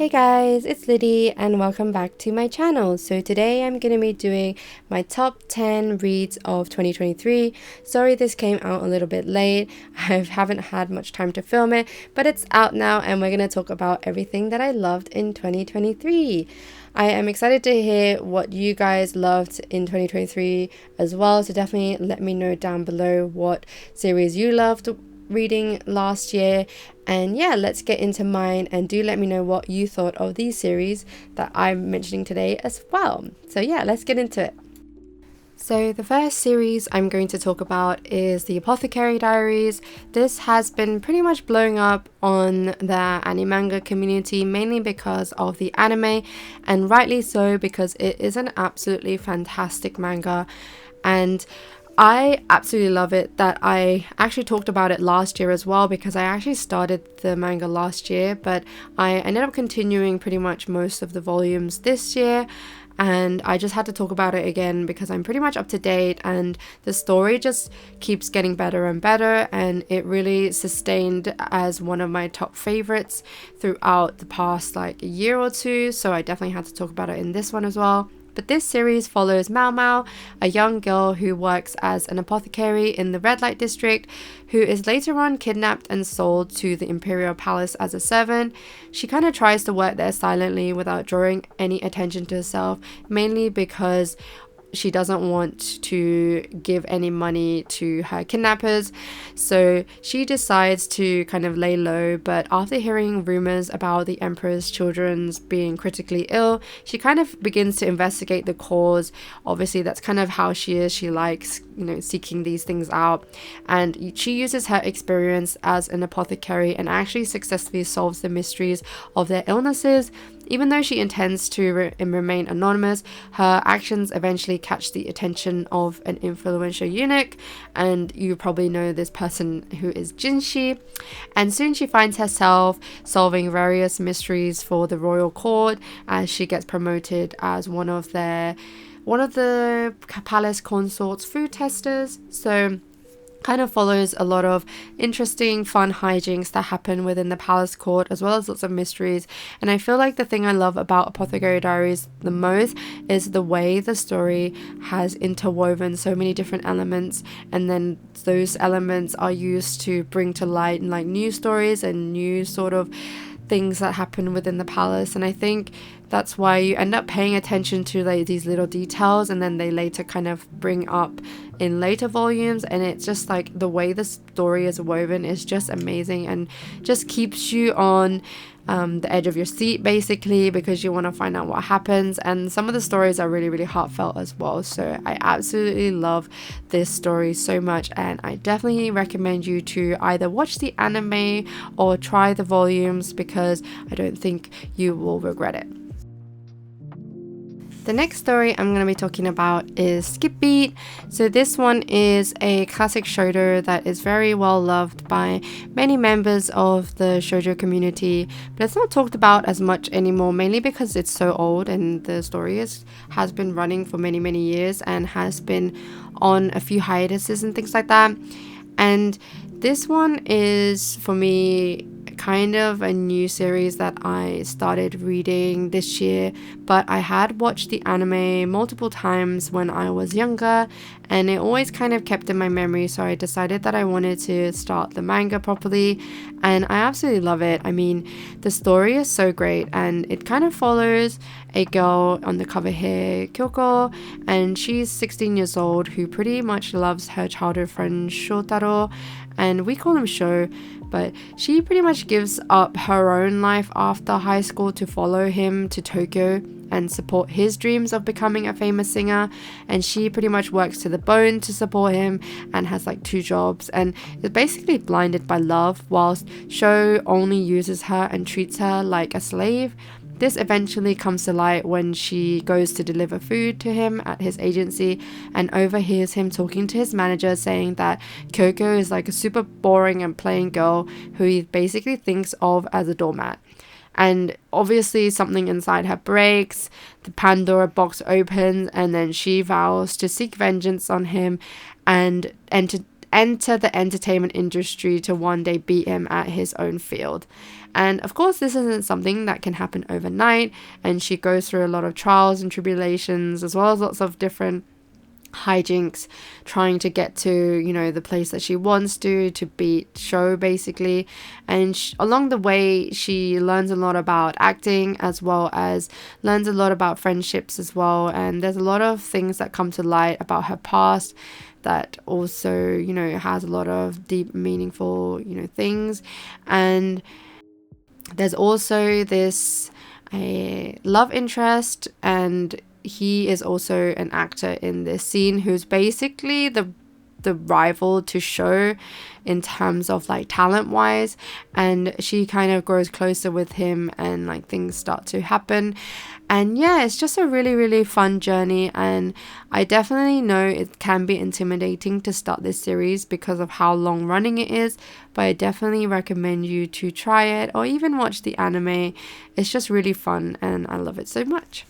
Hey guys, it's Liddy and welcome back to my channel. So today I'm going to be doing my top 10 reads of 2023. Sorry this came out a little bit late. I haven't had much time to film it, but it's out now and we're going to talk about everything that I loved in 2023. I am excited to hear what you guys loved in 2023 as well, so definitely let me know down below what series you loved reading last year. And yeah, let's get into mine, and do let me know what you thought of these series that I'm mentioning today as well. So yeah, let's get into it. So the first series I'm going to talk about is the Apothecary Diaries. This has been pretty much blowing up on the manga community, mainly because of the anime, and rightly so, because it is an absolutely fantastic manga. And I absolutely love it. That I actually talked about it last year as well, because I actually started the manga last year, but I ended up continuing pretty much most of the volumes this year, and I just had to talk about it again because I'm pretty much up to date, and the story just keeps getting better and better, and it really sustained as one of my top favorites throughout the past like a year or two, so I definitely had to talk about it in this one as well. But this series follows Mao Mao, a young girl who works as an apothecary in the red light district, who is later on kidnapped and sold to the imperial palace as a servant. She kind of tries to work there silently without drawing any attention to herself, mainly because she doesn't want to give any money to her kidnappers, so she decides to kind of lay low. But after hearing rumors about the empress children's being critically ill, she kind of begins to investigate the cause. Obviously that's kind of how she is. She likes, seeking these things out, and she uses her experience as an apothecary and actually successfully solves the mysteries of their illnesses. Even though she intends to remain anonymous, her actions eventually catch the attention of an influential eunuch, and you probably know this person who is Jinshi. And soon she finds herself solving various mysteries for the royal court as she gets promoted as one of the palace consort's food testers. So kind of follows a lot of interesting, fun hijinks that happen within the palace court, as well as lots of mysteries. And I feel like the thing I love about Apothecary Diaries the most is the way the story has interwoven so many different elements, and then those elements are used to bring to light like new stories and new sort of things that happen within the palace. And I think that's why you end up paying attention to like these little details, and then they later kind of bring up in later volumes, and it's just like the way the story is woven is just amazing and just keeps you on the edge of your seat basically, because you want to find out what happens. And some of the stories are really, really heartfelt as well, so I absolutely love this story so much, and I definitely recommend you to either watch the anime or try the volumes, because I don't think you will regret it. The next story I'm going to be talking about is Skip Beat. So this one is a classic shoujo that is very well loved by many members of the shoujo community, but it's not talked about as much anymore, mainly because it's so old and the story has been running for many, many years and has been on a few hiatuses and things like that. And this one is, for me, kind of a new series that I started reading this year, but I had watched the anime multiple times when I was younger, and it always kind of kept in my memory, so I decided that I wanted to start the manga properly, and I absolutely love it. I mean, the story is so great, and it kind of follows a girl on the cover here, Kyoko, and she's 16 years old, who pretty much loves her childhood friend Shotaro, and we call him Sho, but she pretty much gives up her own life after high school to follow him to Tokyo and support his dreams of becoming a famous singer. And she pretty much works to the bone to support him and has like 2 jobs, and is basically blinded by love, whilst Sho only uses her and treats her like a slave. This eventually comes to light when she goes to deliver food to him at his agency and overhears him talking to his manager, saying that Kyoko is like a super boring and plain girl who he basically thinks of as a doormat. And obviously something inside her breaks, the Pandora box opens, and then she vows to seek vengeance on him and enter the entertainment industry to one day beat him at his own field. And of course, this isn't something that can happen overnight, and she goes through a lot of trials and tribulations, as well as lots of different hijinks trying to get to, you know, the place that she wants to beat show basically. And along the way she learns a lot about acting, as well as learns a lot about friendships as well, and there's a lot of things that come to light about her past that also, you know, has a lot of deep meaningful, you know, things. And there's also this love interest, and he is also an actor in this scene who's basically the rival to show in terms of like talent wise, and she kind of grows closer with him and like things start to happen. And yeah, it's just a really, really fun journey, and I definitely know it can be intimidating to start this series because of how long running it is, but I definitely recommend you to try it or even watch the anime. It's just really fun and I love it so much.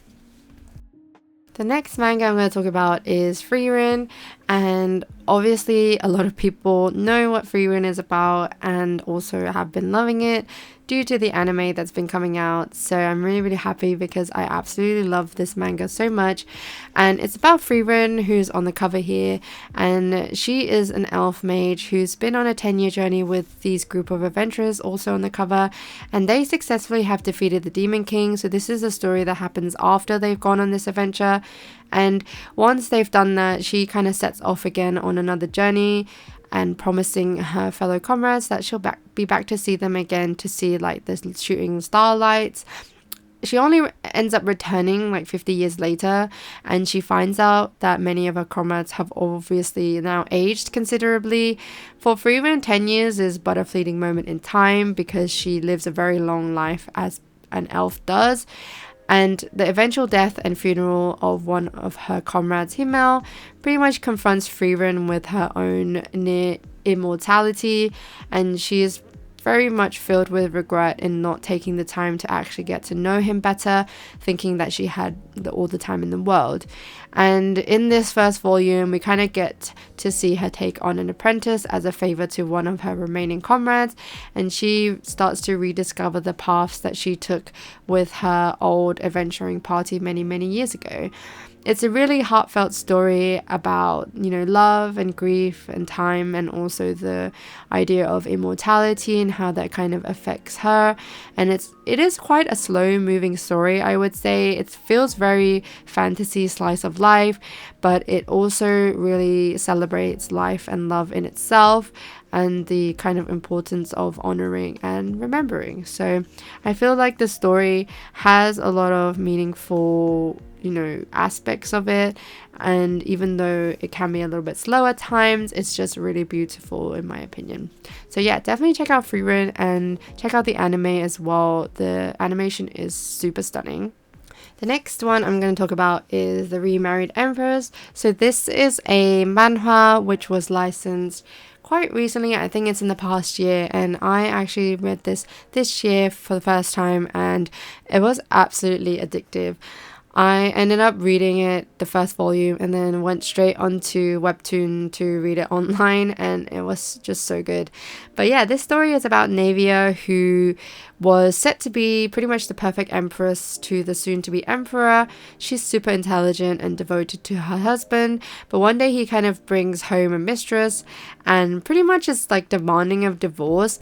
The next manga I'm going to talk about is Frieren, and obviously a lot of people know what Frieren is about and also have been loving it due to the anime that's been coming out. So I'm really, really happy because I absolutely love this manga so much. And it's about Frieren, who's on the cover here, and she is an elf mage who's been on a 10-year journey with these group of adventurers also on the cover, and they successfully have defeated the Demon King. So this is a story that happens after they've gone on this adventure, and once they've done that, she kind of sets off again on another journey, and promising her fellow comrades that she'll be back to see them again, to see like the shooting starlights. She only ends up returning like 50 years later, and she finds out that many of her comrades have obviously now aged considerably. For Frieren, 10 years is but a fleeting moment in time because she lives a very long life as an elf does. And the eventual death and funeral of one of her comrades, Himmel, pretty much confronts Frieren with her own near immortality, and she is very much filled with regret in not taking the time to actually get to know him better, thinking that she had all the time in the world. And in this first volume, we kind of get to see her take on an apprentice as a favor to one of her remaining comrades, and she starts to rediscover the paths that she took with her old adventuring party many, many years ago. It's a really heartfelt story about, you know, love and grief and time, and also the idea of immortality and how that kind of affects her. And it is quite a slow moving story, I would say. It feels very fantasy slice of life, but it also really celebrates life and love in itself, and the kind of importance of honoring and remembering. So I feel like the story has a lot of meaningful, you know, aspects of it, and even though it can be a little bit slow at times, it's just really beautiful in my opinion. So yeah, definitely check out Frieren and check out the anime as well. The animation is super stunning. The next one I'm going to talk about is the Remarried Empress. So this is a manhwa which was licensed quite recently. I think it's in the past year, and I actually read this year for the first time, and it was absolutely addictive. I ended up reading it, the first volume, and then went straight onto Webtoon to read it online, and it was just so good. But yeah, this story is about Navia, who was set to be pretty much the perfect empress to the soon-to-be emperor. She's super intelligent and devoted to her husband, but one day he kind of brings home a mistress and pretty much is like demanding of divorce.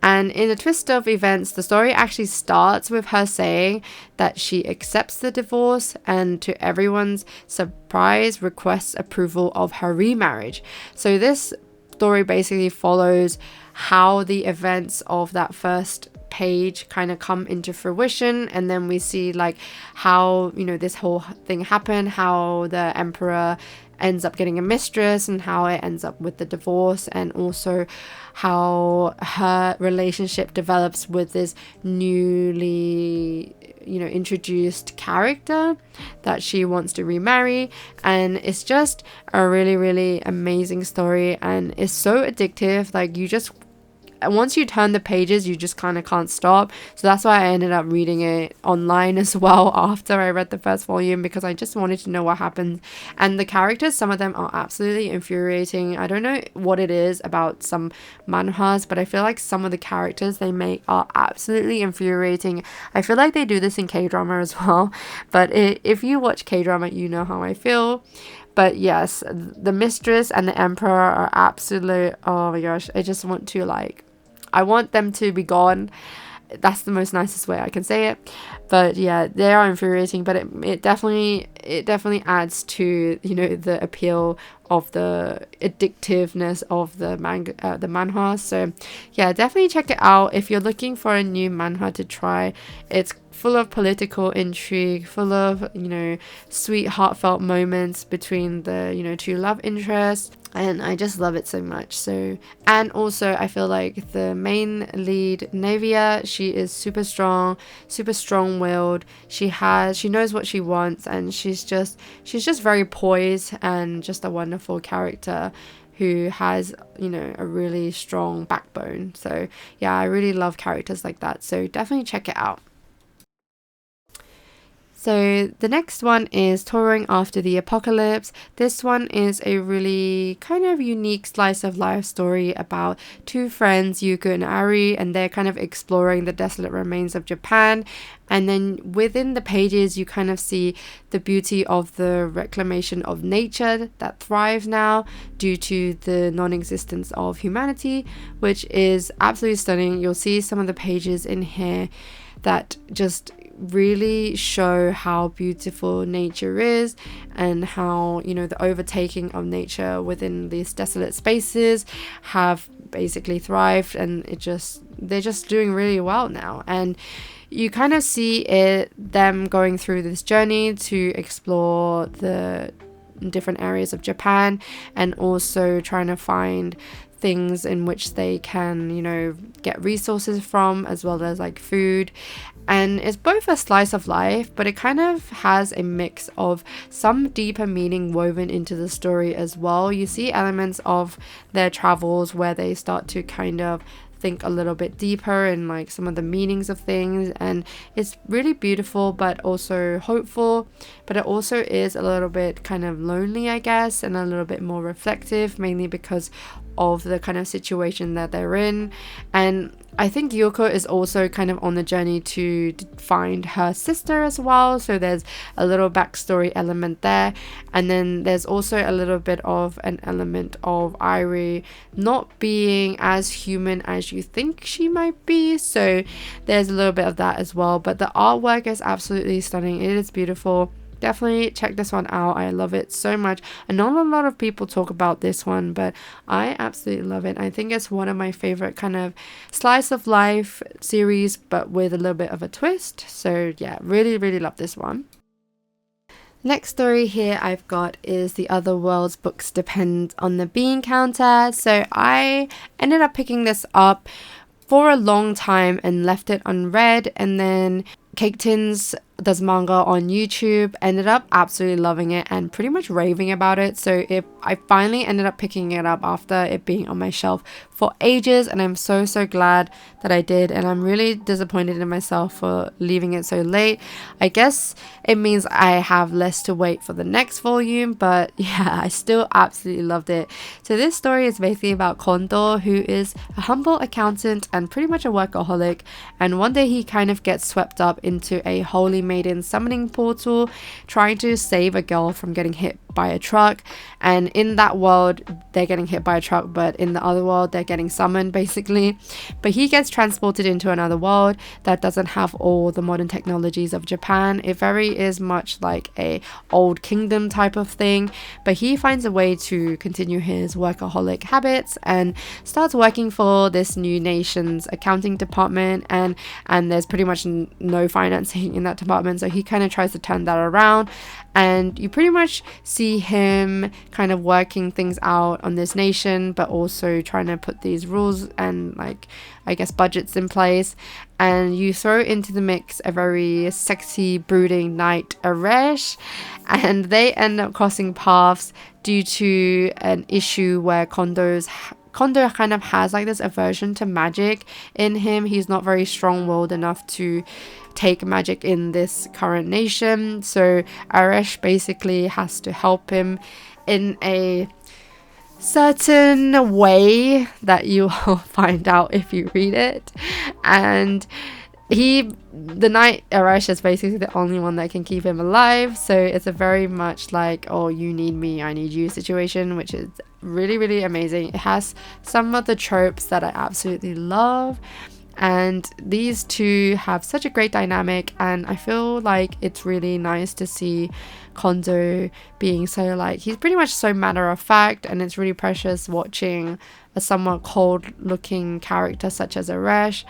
And in a twist of events, the story actually starts with her saying that she accepts the divorce, and to everyone's surprise requests approval of her remarriage. So this story basically follows how the events of that first page kind of come into fruition, and then we see like how, you know, this whole thing happened, how the emperor ends up getting a mistress, and how it ends up with the divorce, and also how her relationship develops with this newly, you know, introduced character that she wants to remarry. And it's just a really, really amazing story, and it's so addictive. Like, you just once you turn the pages, you just kind of can't stop. So that's why I ended up reading it online as well after I read the first volume, because I just wanted to know what happened. And the characters, some of them are absolutely infuriating. I don't know what it is about some manhwas, but I feel like some of the characters they make are absolutely infuriating. I feel like they do this in K-drama as well, but if you watch K-drama, you know how I feel. But yes, the mistress and the emperor are absolute, oh my gosh, I just want to like, I want them to be gone. That's the most nicest way I can say it. But yeah, they are infuriating, but it definitely adds to, you know, the appeal of the addictiveness of the manga, the manhwa. So yeah, definitely check it out if you're looking for a new manhwa to try. It's full of political intrigue, full of, you know, sweet heartfelt moments between the, you know, two love interests, and I just love it so much. So, and also I feel like the main lead, Navia, she is super strong-willed. She knows what she wants, and she's just very poised and just a wonderful character who has, you know, a really strong backbone. So yeah, I really love characters like that, so definitely check it out. So the next one is Touring After the Apocalypse. This one is a really kind of unique slice of life story about two friends, Yuko and Ari, and they're kind of exploring the desolate remains of Japan. And then within the pages, you kind of see the beauty of the reclamation of nature that thrives now due to the non-existence of humanity, which is absolutely stunning. You'll see some of the pages in here that just really show how beautiful nature is, and how, you know, the overtaking of nature within these desolate spaces have basically thrived, and they're just doing really well now. And you kind of see them going through this journey to explore the different areas of Japan, and also trying to find things in which they can, you know, get resources from, as well as like food. And it's both a slice of life, but it kind of has a mix of some deeper meaning woven into the story as well. You see elements of their travels where they start to kind of think a little bit deeper in like some of the meanings of things, and it's really beautiful but also hopeful. But it also is a little bit kind of lonely, I guess, and a little bit more reflective, mainly because of the kind of situation that they're in. And I think Yuko is also kind of on the journey to find her sister as well, so there's a little backstory element there. And then there's also a little bit of an element of Irie not being as human as you think she might be, so there's a little bit of that as well. But the artwork is absolutely stunning. It is beautiful. Definitely check this one out. I love it so much. And not a lot of people talk about this one, but I absolutely love it. I think it's one of my favorite kind of slice of life series, but with a little bit of a twist. So yeah, really, really love this one. Next story here I've got is The Other World's Books Depend on the Bean Counter. So I ended up picking this up for a long time and left it unread, and then Cake Tins does manga on YouTube, ended up absolutely loving it and pretty much raving about it. So I finally ended up picking it up after it being on my shelf for ages, and I'm so glad that I did. And I'm really disappointed in myself for leaving it so late. I guess it means I have less to wait for the next volume, but yeah, I still absolutely loved it. So this story is basically about Kondo, who is a humble accountant and pretty much a workaholic, and one day he kind of gets swept up into a holy maiden summoning portal, trying to save a girl from getting hit by a truck. And in that world they're getting hit by a truck, but in the other world they're getting summoned basically. But he gets transported into another world that doesn't have all the modern technologies of Japan. It very is much like a old kingdom type of thing, but he finds a way to continue his workaholic habits and starts working for this new nation's accounting department, and there's pretty much no financing in that department, so he kind of tries to turn that around. And you pretty much see him kind of working things out on this nation, but also trying to put these rules and like, I guess, budgets in place. And you throw into the mix a very sexy, brooding knight, Aresh, and they end up crossing paths due to an issue where Kondo kind of has like this aversion to magic in him. He's not very strong-willed enough to take magic in this current nation, so Arash basically has to help him in a certain way that you will find out if you read it. And the knight Arash is basically the only one that can keep him alive, so it's a very much like, oh, you need me, I need you situation, which is really, really amazing. It has some of the tropes that I absolutely love, and these two have such a great dynamic, and I feel like it's really nice to see Kondo being so like, he's pretty much so matter of fact, and it's really precious watching a somewhat cold looking character such as Arash.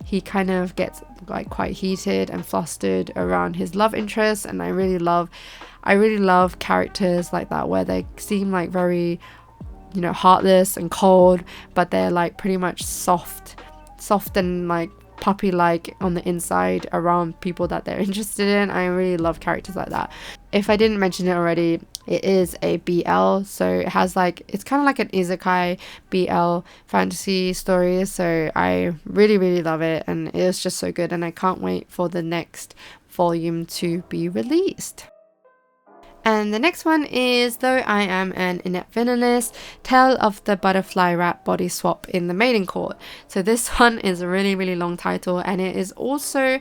He kind of gets like quite heated and flustered around his love interest, and I really love characters like that, where they seem like very, you know, heartless and cold, but they're like pretty much soft and like puppy like on the inside around people that they're interested in. I really love characters like that. If I didn't mention it already, it is a BL, so it has like, it's kind of like an isekai BL fantasy story, so I really, really love it, and it is just so good, and I can't wait for the next volume to be released. And the next one is Though I Am an Inept Villainess, Tale of the Butterfly Rat Body Swap in the Maiden Court. So this one is a really, really long title, and it is also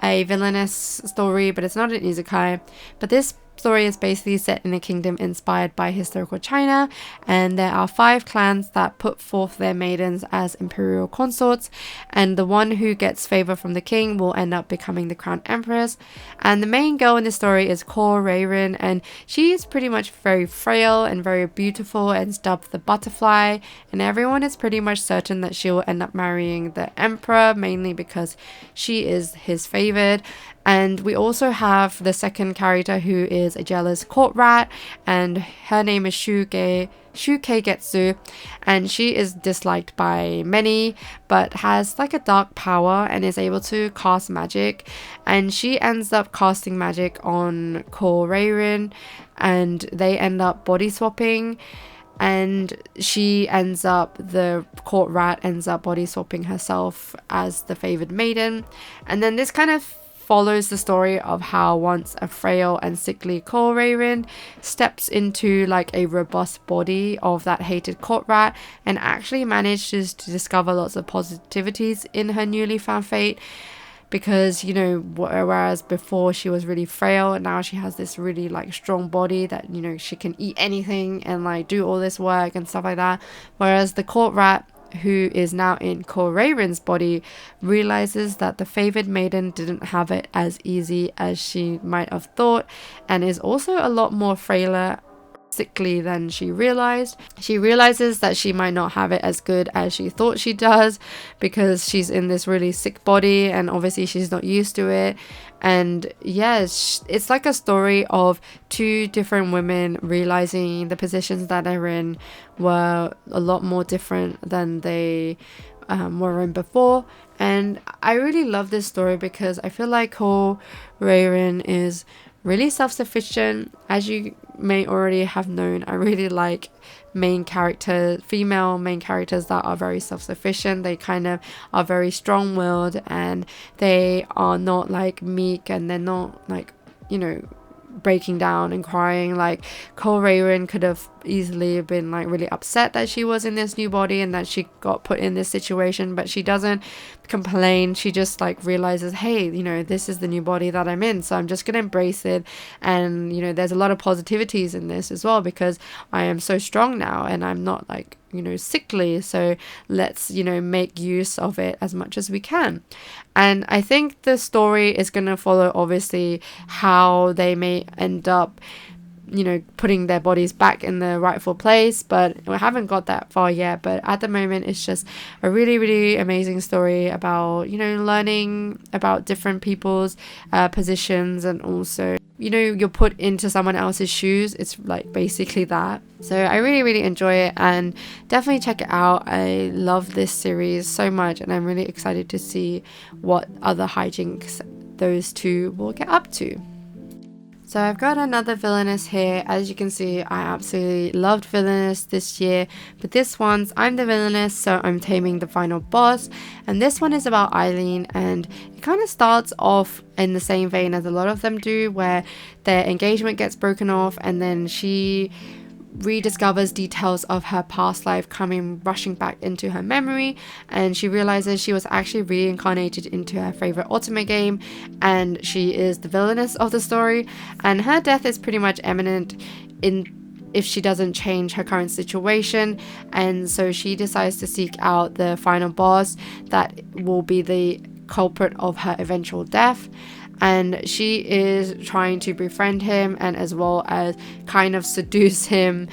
a villainess story, but it's not an isekai. But this story is basically set in a kingdom inspired by historical China, and there are 5 clans that put forth their maidens as imperial consorts, and the one who gets favor from the king will end up becoming the crowned empress. And the main girl in the story is called Frieren, and she is pretty much very frail and very beautiful and is dubbed the butterfly, and everyone is pretty much certain that she will end up marrying the emperor, mainly because she is his favored. And we also have the second character, who is a jealous court rat, and her name is Shukegetsu, and she is disliked by many, but has like a dark power and is able to cast magic, and she ends up casting magic on Frieren, and they end up body swapping, and the court rat ends up body swapping herself as the favored maiden. And then this kind of follows the story of how once a frail and sickly Frieren steps into like a robust body of that hated court rat, and actually manages to discover lots of positivities in her newly found fate, because, you know, whereas before she was really frail, and now she has this really like strong body that, you know, she can eat anything and like do all this work and stuff like that. Whereas the court rat, who is now in Frieren's body, realizes that the favored maiden didn't have it as easy as she might have thought, and is also a lot more frailer, sickly than she realized. She realizes that she might not have it as good as she thought she does, because she's in this really sick body, and obviously she's not used to it. And yes, it's like a story of 2 different women realizing the positions that they're in were a lot more different than they were in before. And I really love this story because I feel like Frieren is really self-sufficient. As you may already have known, I really like female main characters that are very self-sufficient. They kind of are very strong-willed, and they are not like meek, and they're not like, you know, breaking down and crying. Like Frieren could have easily been like really upset that she was in this new body and that she got put in this situation, but she doesn't complain. She just like realizes, hey, you know, this is the new body that I'm in, so I'm just gonna embrace it. And, you know, there's a lot of positivities in this as well, because I am so strong now and I'm not like, you know, sickly, so let's, you know, make use of it as much as we can. And I think the story is going to follow obviously how they may end up, you know, putting their bodies back in the rightful place, but we haven't got that far yet. But at the moment, it's just a really, really amazing story about, you know, learning about different people's positions, and also, you know, you're put into someone else's shoes. It's like basically that. So I really, really enjoy it, and definitely check it out. I love this series so much, and I'm really excited to see what other hijinks those 2 will get up to. So I've got another villainess here. As you can see, I absolutely loved villainess this year, but this one's I'm the villainess, so I'm taming the final boss. And this one is about Eileen, and it kind of starts off in the same vein as a lot of them do, where their engagement gets broken off and then she rediscovers details of her past life coming rushing back into her memory, and she realizes she was actually reincarnated into her favorite ultimate game, and she is the villainess of the story, and her death is pretty much imminent if she doesn't change her current situation. And so she decides to seek out the final boss that will be the culprit of her eventual death, and she is trying to befriend him and as well as kind of seduce him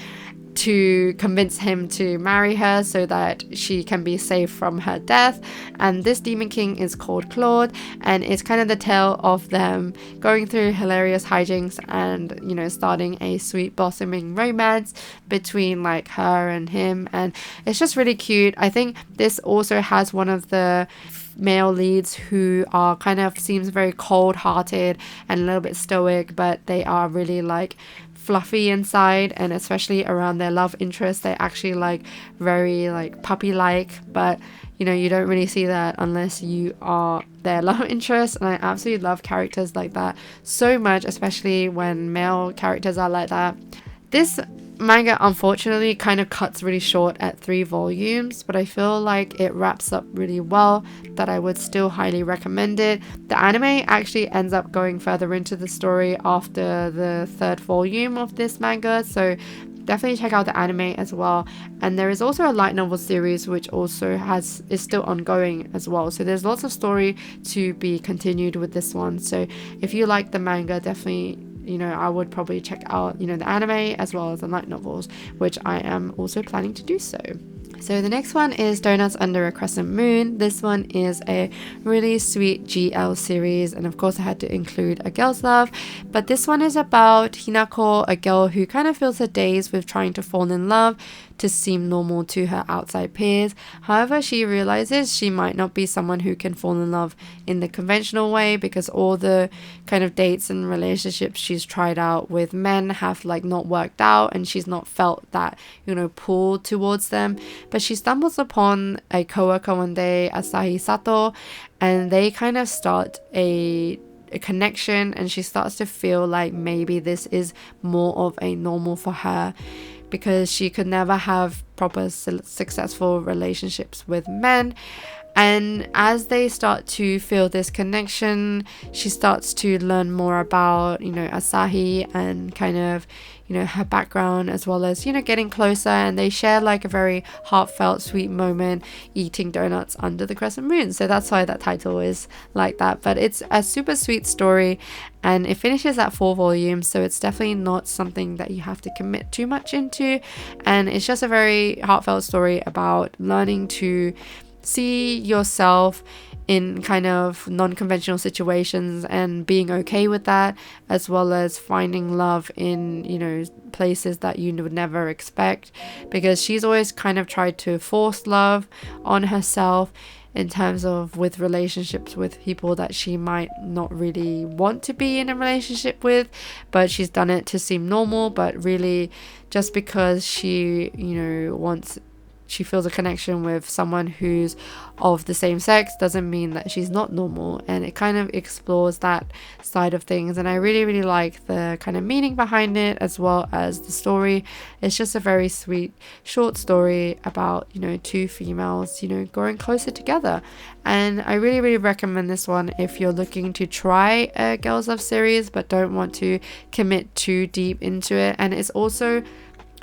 to convince him to marry her so that she can be saved from her death. And this demon king is called Claude, and it's kind of the tale of them going through hilarious hijinks and, you know, starting a sweet blossoming romance between like her and him, and it's just really cute. I think this also has one of the male leads who are kind of seems very cold-hearted and a little bit stoic, but they are really like fluffy inside, and especially around their love interest, they actually like very like puppy-like, but you know, you don't really see that unless you are their love interest. And I absolutely love characters like that so much, especially when male characters are like that. This manga unfortunately kind of cuts really short at 3 volumes, but I feel like it wraps up really well, that I would still highly recommend it. The anime actually ends up going further into the story after the 3rd volume of this manga, so definitely check out the anime as well. And there is also a light novel series which also is still ongoing as well, so there's lots of story to be continued with this one. So if you like the manga, definitely, you know, I would probably check out, you know, the anime as well as the light novels, which I am also planning to do so. So the next one is Doughnuts Under a Crescent Moon. This one is a really sweet GL series, and of course I had to include a girl's love, but this one is about Hinako, a girl who kind of feels her days with trying to fall in love to seem normal to her outside peers. However, she realizes she might not be someone who can fall in love in the conventional way, because all the kind of dates and relationships she's tried out with men have like not worked out, and she's not felt that, you know, pull towards them. But she stumbles upon a coworker one day, Asahi Sato, and they kind of start a connection, and she starts to feel like maybe this is more of a normal for her, because she could never have proper successful relationships with men. And as they start to feel this connection, she starts to learn more about, you know, Asahi and kind of, you know, her background, as well as, you know, getting closer, and they share like a very heartfelt, sweet moment eating donuts under the crescent moon. So that's why that title is like that. But it's a super sweet story, and it finishes at 4 volumes, so it's definitely not something that you have to commit too much into. And it's just a very heartfelt story about learning to see yourself in kind of non-conventional situations and being okay with that, as well as finding love in, you know, places that you would never expect, because she's always kind of tried to force love on herself in terms of with relationships with people that she might not really want to be in a relationship with, but she's done it to seem normal. But really, just because she, you know, she feels a connection with someone who's of the same sex doesn't mean that she's not normal. And it kind of explores that side of things, and I really, really like the kind of meaning behind it, as well as the story. It's just a very sweet short story about, you know, 2 females, you know, growing closer together. And I really, really recommend this one if you're looking to try a girls love series but don't want to commit too deep into it. And it's also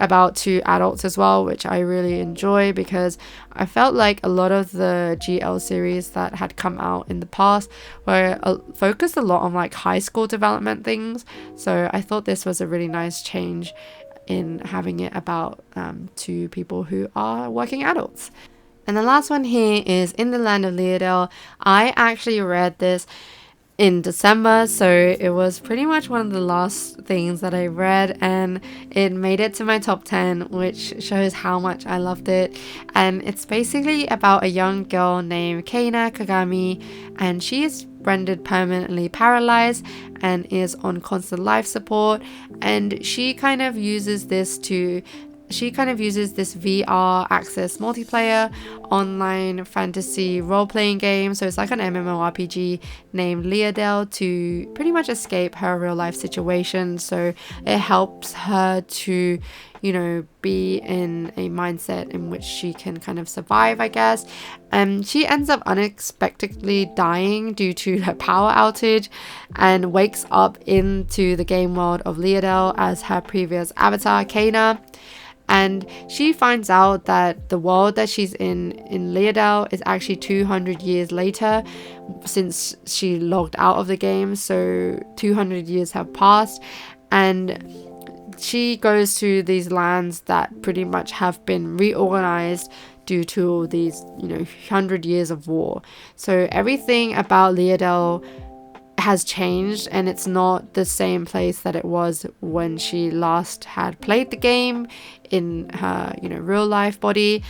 about 2 adults as well, which I really enjoy, because I felt like a lot of the GL series that had come out in the past were focused a lot on like high school development things. So I thought this was a really nice change in having it about 2 people who are working adults. And the last one here is In the Land of Leadale. I actually read this in December, so it was pretty much one of the last things that I read, and it made it to my top 10, which shows how much I loved it. And it's basically about a young girl named Keina Kagami, and she is rendered permanently paralyzed and is on constant life support. And she kind of uses this VR access multiplayer online fantasy role-playing game. So it's like an MMORPG named Leadale to pretty much escape her real life situation. So it helps her to, you know, be in a mindset in which she can kind of survive, I guess. And she ends up unexpectedly dying due to her power outage and wakes up into the game world of Leadale as her previous avatar, Kana. And she finds out that the world that she's in Leadale is actually 200 years later since she logged out of the game. So 200 years have passed, and she goes to these lands that pretty much have been reorganized due to these, you know, 100 years of war. So everything about Leadale has changed, and it's not the same place that it was when she last had played the game in her, you know, real life body.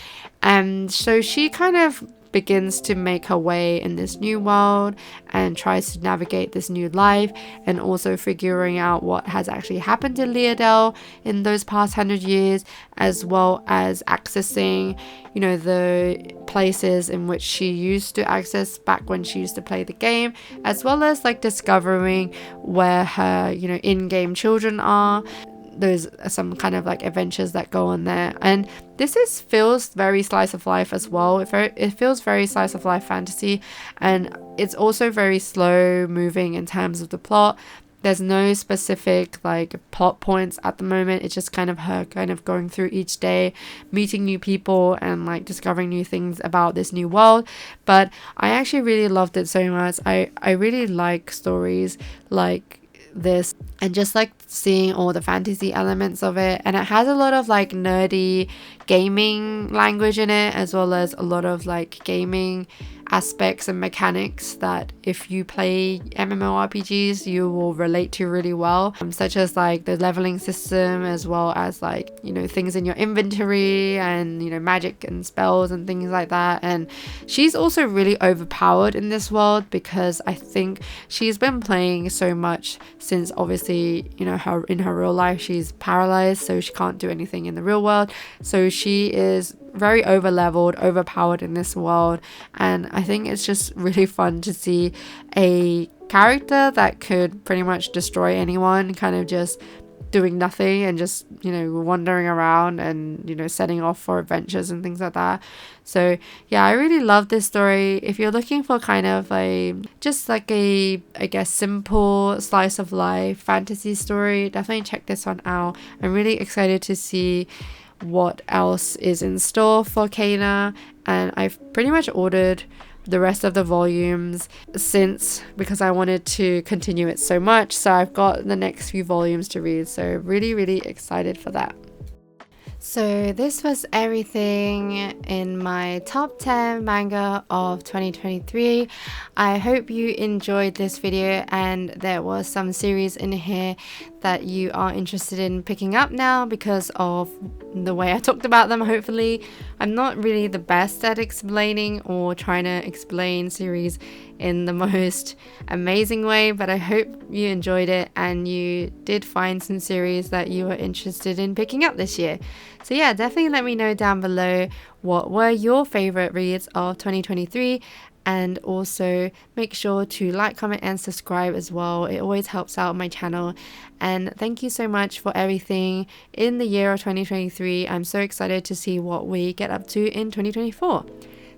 And so she kind of begins to make her way in this new world and tries to navigate this new life, and also figuring out what has actually happened to Leadale in those past 100 years, as well as accessing, you know, the places in which she used to access back when she used to play the game, as well as like discovering where her, you know, in-game children are. There's some kind of like adventures that go on there, and this feels very slice of life as well. It feels very slice of life fantasy, and it's also very slow moving in terms of the plot. There's no specific like plot points at the moment. It's just kind of her kind of going through each day, meeting new people and like discovering new things about this new world. But I actually really loved it so much. I really like stories like this, and just like seeing all the fantasy elements of it. And it has a lot of like nerdy gaming language in it, as well as a lot of like gaming aspects and mechanics that if you play MMORPGs you will relate to really well, such as like the leveling system, as well as like, you know, things in your inventory and, you know, magic and spells and things like that. And she's also really overpowered in this world because I think she's been playing so much since, obviously, you know, her in her real life she's paralyzed, so she can't do anything in the real world. So she is very over leveled, overpowered in this world, and I think it's just really fun to see a character that could pretty much destroy anyone kind of just doing nothing and just, you know, wandering around and, you know, setting off for adventures and things like that. So yeah, I really love this story. If you're looking for kind of a just like a, I guess, simple slice of life fantasy story, definitely check this one out. I'm really excited to see what else is in store for Kana, and I've pretty much ordered the rest of the volumes because I wanted to continue it so much. So I've got the next few volumes to read, so really excited for that. So this was everything in my top 10 manga of 2023. I hope you enjoyed this video, and there was some series in here that you are interested in picking up now because of the way I talked about them. Hopefully, I'm not really the best at explaining or trying to explain series in the most amazing way, but I hope you enjoyed it and you did find some series that you were interested in picking up this year. So yeah, definitely let me know down below what were your favorite reads of 2023, and also make sure to like, comment and subscribe as well. It always helps out my channel. And thank you so much for everything in the year of 2023. I'm so excited to see what we get up to in 2024.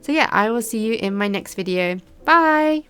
So yeah, I will see you in my next video. Bye!